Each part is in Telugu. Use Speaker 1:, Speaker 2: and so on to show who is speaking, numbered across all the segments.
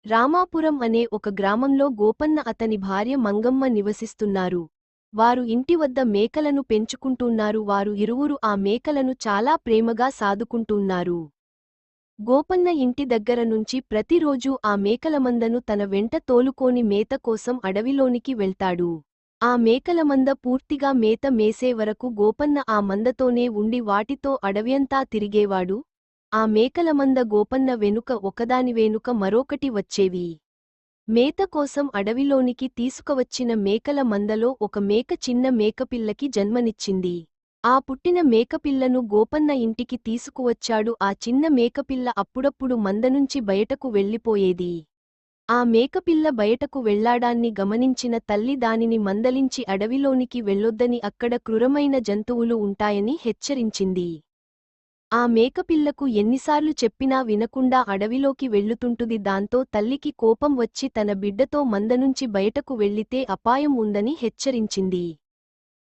Speaker 1: రామాపురం అనే ఒక గ్రామంలో గోపన్న అతని భార్య మంగమ్మ నివసిస్తున్నారు. వారు ఇంటి వద్ద మేకలను పెంచుకుంటున్నారు. వారు ఇరువురు ఆ మేకలను చాలా ప్రేమగా సాదుకుంటున్నారు. గోపన్న ఇంటి దగ్గర నుంచి ప్రతిరోజూ ఆ మేకలమందను తన వెంట తోలుకోని మేత కోసం అడవిలోనికి వెళ్తాడు. ఆ మేకలమంద పూర్తిగా మేత మేసే వరకు గోపన్న ఆ మందతోనే ఉండి వాటితో అడవ్యంతా తిరిగేవాడు. ఆ మేకలమంద గోపన్న వెనుక ఒకదాని వెనుక మరొకటి వచ్చేవి. మేత కోసం అడవిలోనికి తీసుకువచ్చిన మేకల మందలో ఒక మేక చిన్న మేకపిల్లకి జన్మనిచ్చింది. ఆ పుట్టిన మేకపిల్లను గోపన్న ఇంటికి తీసుకువచ్చాడు. ఆ చిన్న మేకపిల్ల అప్పుడప్పుడు మందనుంచి బయటకు వెళ్ళిపోయేది. ఆ మేకపిల్ల బయటకు వెళ్లాడాన్ని గమనించిన తల్లి దానిని మందలించి అడవిలోనికి వెళ్ళొద్దని, అక్కడ క్రూరమైన జంతువులు ఉంటాయని హెచ్చరించింది. ఆ మేకపిల్లకు ఎన్నిసార్లు చెప్పినా వినకుండా అడవిలోకి వెళ్ళుతుంటుంది. దాంతో తల్లికి కోపం వచ్చి తన బిడ్డతో మందనుంచి బయటకు వెళ్ళితే అపాయం ఉందని హెచ్చరించింది.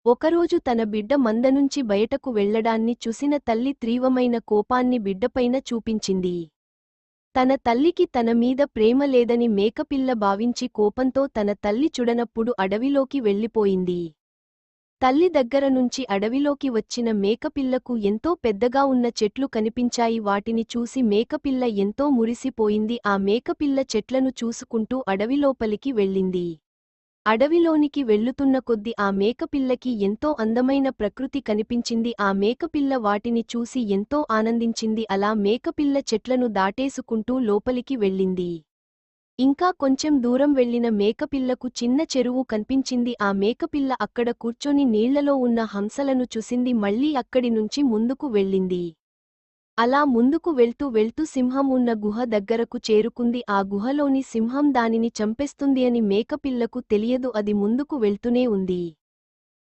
Speaker 1: ఒకరోజు తన బిడ్డ మందనుంచి బయటకు వెళ్లడాన్ని చూసిన తల్లి తీవ్రమైన కోపాన్ని బిడ్డపైన చూపించింది. తన తల్లికి తన మీద ప్రేమ లేదని మేకపిల్ల భావించి కోపంతో తన తల్లి చూడనప్పుడు అడవిలోకి వెళ్ళిపోయింది. తల్లి దగ్గర నుంచి అడవిలోకి వచ్చిన మేకపిల్లకు ఎంతో పెద్దగా ఉన్న చెట్లు కనిపించాయి. వాటిని చూసి మేకపిల్ల ఎంతో మురిసిపోయింది. ఆ మేకపిల్ల చెట్లను చూసుకుంటూ అడవిలోపలికి వెళ్ళింది. అడవిలోనికి వెళ్ళుతున్న కొద్దీ ఆ మేకపిల్లకి ఎంతో అందమైన ప్రకృతి కనిపించింది. ఆ మేకపిల్ల వాటిని చూసి ఎంతో ఆనందించింది. అలా మేకపిల్ల చెట్లను దాటేసుకుంటూ లోపలికి వెళ్ళింది. ఇంకా కొంచెం దూరం వెళ్లిన మేకపిల్లకు చిన్న చెరువు కన్పించింది. ఆ మేకపిల్ల అక్కడ కూర్చొని నీళ్లలో ఉన్న హంసలను చూసింది. మళ్లీ అక్కడి నుంచి ముందుకు వెళ్ళింది. అలా ముందుకు వెళ్తూ వెళ్తూ సింహం ఉన్న గుహ దగ్గరకు చేరుకుంది. ఆ గుహలోని సింహం దానిని చంపేస్తుంది అని మేకపిల్లకు తెలియదు. అది ముందుకు వెళ్తూనే ఉంది.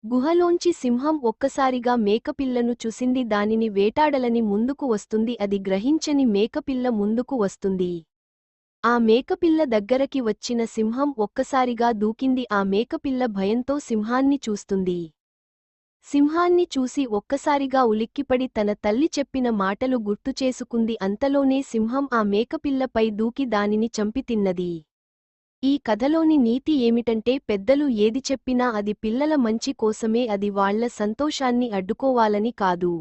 Speaker 1: గుహలోంచి సింహం ఒక్కసారిగా మేకపిల్లను చూసింది. దానిని వేటాడాలని ముందుకు వస్తుంది. అది గ్రహించని మేకపిల్ల ముందుకు వస్తుంది. ఆ మేకపిల్ల దగ్గరకి వచ్చిన సింహం ఒక్కసారిగా దూకింది. ఆ మేకపిల్ల భయంతో సింహాన్ని చూస్తుంది. సింహాన్ని చూసి ఒక్కసారిగా ఉలిక్కిపడి తన తల్లి చెప్పిన మాటలు గుర్తుచేసుకుంది. అంతలోనే సింహం ఆ మేకపిల్లపై దూకి దానిని చంపి తిన్నది. ఈ కథలోని నీతి ఏమిటంటే, పెద్దలు ఏది చెప్పినా అది పిల్లల మంచి కోసమే, అది వాళ్ల సంతోషాన్ని అడ్డుకోవాలని కాదు.